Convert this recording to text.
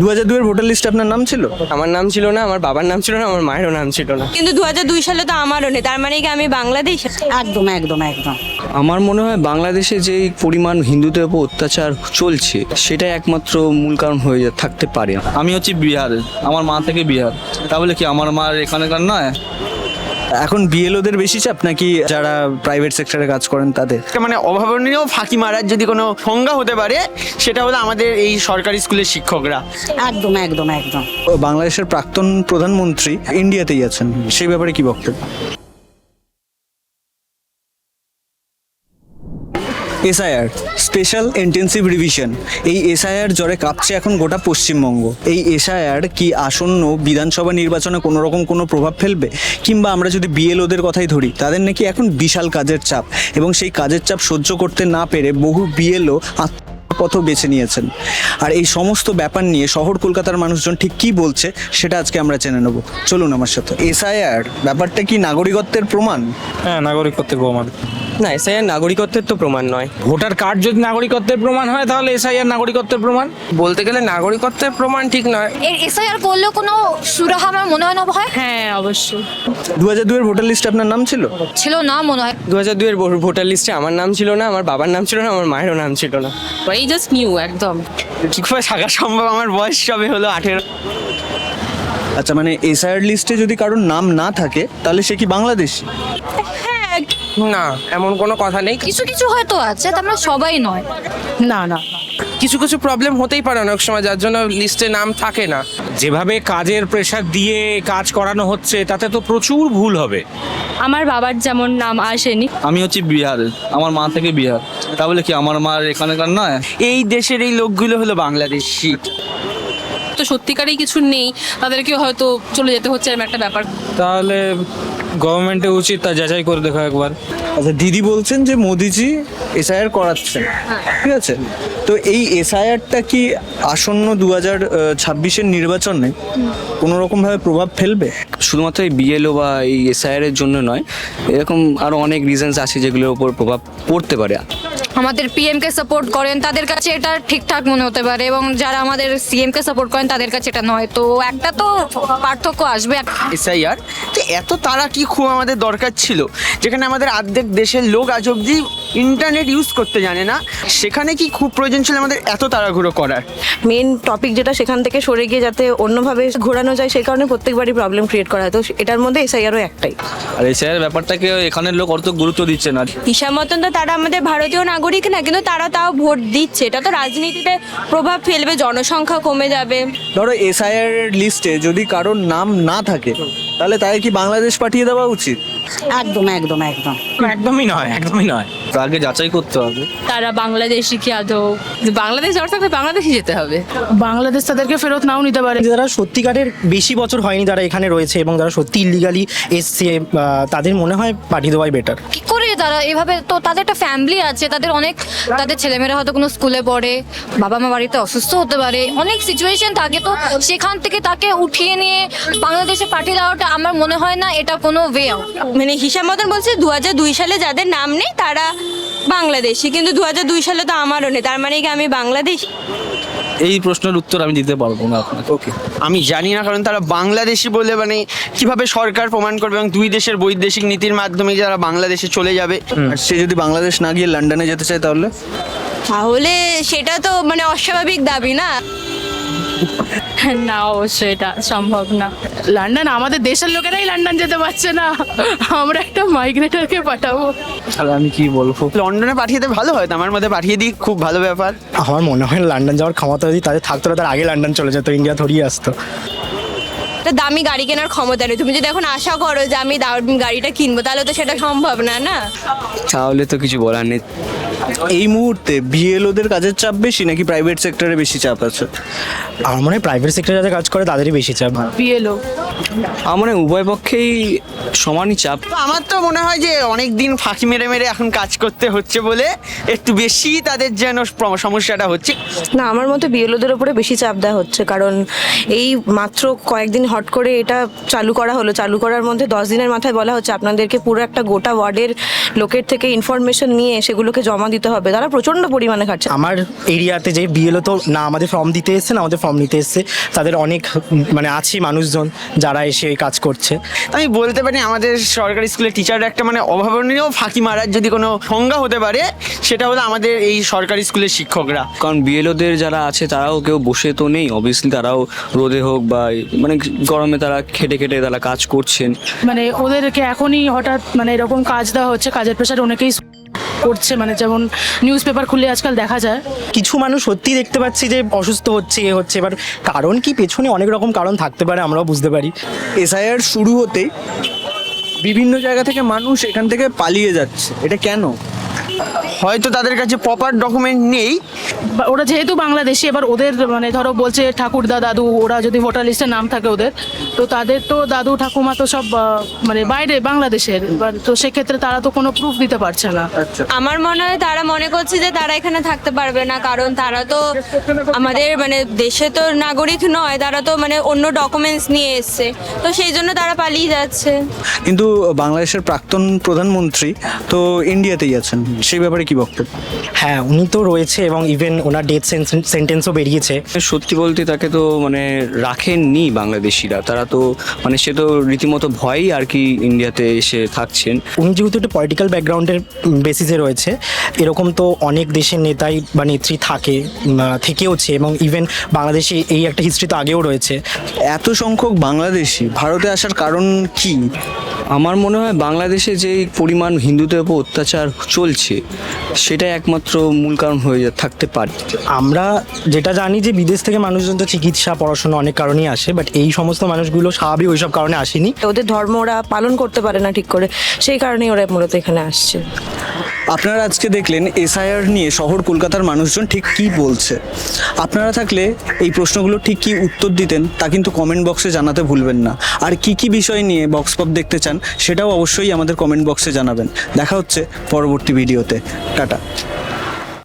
2002 এর ভোটার লিস্টে আপনার নাম ছিল? আমার নাম ছিল না, আমার বাবার নাম ছিল না, আমার মায়েরও নাম ছিল না। কিন্তু 2002 সালে তো আমারও নেই, তার মানে কি আমি বাংলাদেশ? একদম একদম একদম। আমার মনে হয় বাংলাদেশে যে পরিমাণ হিন্দুদের উপর অত্যাচার চলছে সেটাই একমাত্র মূল কারণ হয়ে থাকতে পারে। আমি হচ্ছি বিহারের, আমার মা থেকে বিহার, তাহলে কি আমার মা এখানকার নয়? এখন বিএলওদের বেশি চাপ নাকি যারা প্রাইভেট সেক্টরে কাজ করেন তাদের? মানে অভাবনীয় ফাঁকি মারার যদি কোনো সংজ্ঞা হতে পারে সেটা হলো আমাদের এই সরকারি স্কুলের শিক্ষকরা। একদম একদম একদম। বাংলাদেশের প্রাক্তন প্রধানমন্ত্রী ইন্ডিয়াতেই আছেন, সেই ব্যাপারে কি বক্তব্য? এসআইআর, স্পেশাল ইন্টেন্সিভ রিভিশন, এই এসআইআর জ্বরে কাঁপছে এখন গোটা পশ্চিমবঙ্গ। এই এসআইআর কি আসন্ন বিধানসভা নির্বাচনে কোনো রকম কোনো প্রভাব ফেলবে? কিংবা আমরা যদি বিএলওদের কথাই ধরি, তাদের নাকি এখন বিশাল কাজের চাপ, এবং সেই কাজের চাপ সহ্য করতে না পেরে বহু বিএলও পথ বেছে নিয়েছেন। আর এই সমস্ত ব্যাপার নিয়ে শহর কলকাতার মানুষজন ঠিক কি বলছে সেটা আজকে আমরা জেনে নেব। চলুন আমার সাথে। এসআইআর ব্যাপারটা কি নাগরিকত্বের প্রমাণ? হ্যাঁ, নাগরিকত্বের প্রমাণ। না, এসআইআর নাগরিকত্বের তো প্রমাণ নয়। ভোটার কার্ড যদি নাগরিকত্বের প্রমাণ হয় তাহলে এসআইআর নাগরিকত্বের প্রমাণ। বলতে গেলে নাগরিকত্বের প্রমাণ ঠিক নয়। এসআইআর করলেও কোনো সুরাহা আমার মনে হয় না হয়। হ্যাঁ অবশ্যই। 2002 এর ভোটার লিস্টে আপনার নাম ছিল? ছিল না মনে হয়। 2002 এর ভোটার লিস্টে আমার নাম ছিল না, আমার বাবার নাম ছিল না, আমার মায়েরও নাম ছিল না। এই জাস্ট নিউ একদম। কি করে থাকা সম্ভব? আমার বয়স সবে হলো 18। আচ্ছা, মানে এসআইআর লিস্টে যদি কারোর নাম না থাকে তাহলে সে কি বাংলাদেশী? না, এমন কোনো কথা নেই। কিছু কিছু হয়তো আছে, তা আমরা সবাই নয়। না না, কিছু কিছু প্রবলেম হতেই পারে অনেক সময়, যার জন্য লিস্টে নাম থাকে না। যেভাবে কাজের প্রেশার দিয়ে কাজ করানো হচ্ছে তাতে তো প্রচুর ভুল হবে। আমার বাবার যেমন নাম আসেনি। আমি হচ্ছি বিহারের, আমার মা থেকে বিহার, তাহলে কি আমার মা এখানকার নয়? এই দেশের এই লোকগুলো হলো বাংলাদেশি। তো সত্যিকারই কিছু নেই, তাদেরকে হয়তো চলে যেতে হচ্ছে এরকম একটা ব্যাপার। তাহলে গভর্নমেন্টের উচিত তা যাচাই করে দেখা একবার। আচ্ছা, দিদি বলছেন যে মোদিজি এসআইআর করাচ্ছেন, ঠিক আছে, তো এই এসআইআরটা কি আসন্ন 2026-এর নির্বাচনে কোনো রকমভাবে প্রভাব ফেলবে? শুধুমাত্র এই বিএলও বা এই এসআইআর এর জন্য নয়, এরকম আরও অনেক রিজনস আছে যেগুলোর উপর প্রভাব পড়তে পারে। আমাদের পিএমকে সাপোর্ট করেন তাদের কাছে এটা ঠিকঠাক মনে হতে পারে, এবং যারা আমাদের সিএমকে সাপোর্ট করেন তাদের কাছে এটা নয়। তো একটা তো পার্থক্য আসবে। এসআইআর তো এত তারা কি খুব আমাদের দরকার ছিল, যেখানে আমাদের অর্ধেক দেশের লোক আজ অব্দি ইন্টারনেট ইউজ করতে জানে না, সেখানে কি খুব প্রয়োজন ছিল আমাদের এত তাড়াহুড়ো করার? মেন টপিক যেটা সেখান থেকে সরে গিয়ে যাতে অন্যভাবে ঘোরানো যায়, সেই কারণে প্রত্যেকবারই প্রবলেম ক্রিয়েট করা হয়। তো এটার মধ্যে এসআইআরও একটাই। আর এসআইআর ব্যাপারটাকে এখানের লোক অত গুরুত্ব দিচ্ছে না। হিসাব মতন তো তারা আমাদের ভারতীয় নাগরিক না, কিন্তু তারা তাও ভোট দিচ্ছে। এটা তো রাজনীতিতে প্রভাব ফেলবে, জনসংখ্যা কমে যাবে। ধরো এসআইআর এর লিস্টে যদি কারোর নাম না থাকে তাহলে তাকে কি বাংলাদেশ পাঠিয়ে দেওয়া উচিত? একদম একদম একদম। একদমই নয়, একদমই নয়। আগে যাচাই করতে হবে তারা বাংলাদেশি কি আদৌ? বাংলাদেশ যাওয়ার থাকলে বাংলাদেশে যেতে হবে। বাংলাদেশ তাদেরকে ফেরত নাও নিতে পারে। যারা সত্যিকারের বেশি বছর হয়নি যারা এখানে রয়েছে এবং যারা সত্যি ইলিগালি এসছে, তাদের মনে হয় পাঠিয়ে দেওয়াই বেটার। কি করে তারা এভাবে? তো তাদের একটা ফ্যামিলি আছে, তাদের ছেলেমেয়েরা হয়তো কোনো স্কুলে পড়ে, বাবা মা বাড়িতে অসুস্থ হতে পারে, অনেক সিচুয়েশন থাকে। তো সেখান থেকে তাকে উঠিয়ে নিয়ে বাংলাদেশে পাঠিয়ে দেওয়াটা আমার মনে হয় না এটা কোনো ওয়ে আউট। মানে হিসাব মতন বলছে 2002 সালে যাদের নাম নেই তারা বাংলাদেশি, কিন্তু 2002 সালে তো আমারও নেই, তার মানে কি আমি বাংলাদেশ? এই প্রশ্নের উত্তর আমি দিতে পারবো না আপনাকে। ওকে, আমি জানি না, কারণ তারা বাংলাদেশি বলে মানে কিভাবে সরকার প্রমাণ করবে, এবং দুই দেশের বৈদেশিক নীতির মাধ্যমে যারা বাংলাদেশে চলে যাবে। আর সে যদি বাংলাদেশ না গিয়ে লন্ডনে যেতে চায় তাহলে? তাহলে সেটা তো মানে অস্বাভাবিক দাবি না। না, অবশ্যই এটা সম্ভব না। লন্ডন আমাদের দেশের লোকেরাই লন্ডন যেতে পারছে না, আমরা একটা মাইগ্রেটরকে পাঠাবো। তাহলে আমি কি বলবো? লন্ডনে পাঠিয়ে দিতে ভালো হয়, আমার মধ্যে পাঠিয়ে দিই, খুব ভালো ব্যাপার। আমার মনে হয় লন্ডন যাওয়ার ক্ষমতা যদি তাদের থাকতো, তার আগে লন্ডন চলে যেত, ইন্ডিয়া ধরিয়ে আসতো। একটা দামি গাড়ি কেনার ক্ষমতা নেই। তুমি যদি এখন আশা করো যে আমি দামি গাড়িটা কিনবো, তাহলে তো সেটা সম্ভব না, না? তাহলে তো কিছু বলার নেই। এই মুহূর্তে বিএলওদের কাজের চাপ বেশি নাকি প্রাইভেট সেক্টরে বেশি চাপ আছে? আমার মনে হয় প্রাইভেট সেক্টরে যারা কাজ করে তাদেরই বেশি চাপ। বিএলও আমার মনে হয় উভয় পক্ষেই সমানই চাপ। তো আমার তো মনে হয় যে অনেক দিন ফাঁকি মেরে মেরে এখন কাজ করতে হচ্ছে বলে একটু বেশি তাদের যেন সমস্যাটা হচ্ছে। না, আমার মতে বিএলওদের উপরে বেশি চাপ দেওয়া হচ্ছে, কারণ এই মাত্র কয়েকদিন হট করে এটা চালু করা হলো, চালু করার মধ্যে 10 দিনের মাথায় বলা হচ্ছে আপনাদেরকে পুরো একটা গোটা ওয়ার্ডের লোকের থেকে ইনফরমেশন নিয়ে সেগুলোকে জমা দিতে হবে। তারা প্রচণ্ড পরিমাণে খাটছে। আমার এরিয়াতে যে বিএলও তো না আমাদের ফর্ম দিতে এসছে না আমাদের ফর্ম নিতে এসছে, তাদের অনেক মানে আছে মানুষজন যারা এসে এই কাজ করছে। আমি বলতে পারি আমাদের সরকারি স্কুলের টিচাররা একটা মানে অভাবনীয় ফাঁকি মারার যদি কোনো সংজ্ঞা হতে পারে, সেটা হলো আমাদের এই সরকারি স্কুলের শিক্ষকরা। কারণ বিএলওদের যারা আছে তারাও কেউ বসে তো নেই, অবভিয়াসলি তারাও রোদে হোক বা মানে গরমে তারা খেটে খেটে তারা কাজ করছেন। মানে ওদেরকে এখনই হঠাৎ মানে এরকম কাজ দেওয়া হচ্ছে, কাজের প্রেশার অনেকেই করছে, মানে যেমন নিউজ পেপার খুলে আজকাল দেখা যায়। কিছু মানুষ সত্যি দেখতে পাচ্ছি যে অসুস্থ হচ্ছে, এ হচ্ছে, এবার কারণ কি পেছনে অনেক রকম কারণ থাকতে পারে, আমরাও বুঝতে পারি। এসআইআর শুরু হতেই বিভিন্ন জায়গা থেকে মানুষ এখান থেকে পালিয়ে যাচ্ছে, এটা কেন? হয়তো তাদের কাছে প্রপার ডকুমেন্ট নেই। ওরা যেহেতু বাংলাদেশি, এবার ওদের মানে ধরো বলছে ঠাকুরদা দাদু, ওরা যদি ভোটার লিস্টে নাম থাকে ওদের, তো তাদের তো দাদু ঠাকুমা তো সব মানে বাইরে বাংলাদেশের, তো সেক্ষেত্রে তারা তো কোনো প্রুফ দিতে পারছে না। আমার মনে হয় তারা মনে করছে যে তারা এখানে থাকতে পারবে না, কারণ তারা তো আমাদের মানে দেশে তো নাগরিক নয়, তারা তো মানে অন্য ডকুমেন্টস নিয়ে এসছে, তো সেই জন্য তারা পালিয়ে যাচ্ছে। কিন্তু বাংলাদেশের প্রাক্তন প্রধানমন্ত্রী তো ইন্ডিয়াতেই আছেন, সেই ব্যাপারে কি বক্তব্য? হ্যাঁ, উনি তো রয়েছে এবং ইভেন ওনার ডেথ সেন্টেন্সও বেরিয়েছে। সত্যি বলতে তাকে তো মানে রাখেননি বাংলাদেশিরা, তারা তো মানে সে তো রীতিমতো ভয়ই আর কি ইন্ডিয়াতে এসে থাকছেন। উনি যেহেতু একটা পলিটিক্যাল ব্যাকগ্রাউন্ডের বেসিসে রয়েছে, এরকম তো অনেক দেশের নেতাই বা নেত্রী থেকেওছে, এবং ইভেন বাংলাদেশে এই একটা হিস্ট্রি তো আগেও রয়েছে। এত সংখ্যক বাংলাদেশি ভারতে আসার কারণ কি? আমার মনে হয় বাংলাদেশে যে পরিমাণ হিন্দুদের উপর অত্যাচার চলছে সেটা একমাত্র মূল কারণ হয়ে থাকতে পারে। আমরা যেটা জানি যে বিদেশ থেকে মানুষজন তো চিকিৎসা পড়াশোনা অনেক কারণেই আসে, বাট এই সমস্ত মানুষগুলো স্বাভাবিক ওইসব কারণে আসেনি। ওদের ধর্ম ওরা পালন করতে পারে না ঠিক করে, সেই কারণেই ওরা মূলত এখানে আসছে। আপনারা আজকে দেখলেন এসআইআর নিয়ে শহর কলকাতার মানুষজন ঠিক কি বলছে। আপনারা থাকলে এই প্রশ্নগুলো ঠিক কি উত্তর দিতেন তা কিন্তু কমেন্ট বক্সে জানাতে ভুলবেন না। আর কি কি বিষয় নিয়ে বক্স পপ দেখতে চান সেটাও অবশ্যই আমাদের কমেন্ট বক্সে জানাবেন। দেখা হচ্ছে পরবর্তী ভিডিওতে। টাটা।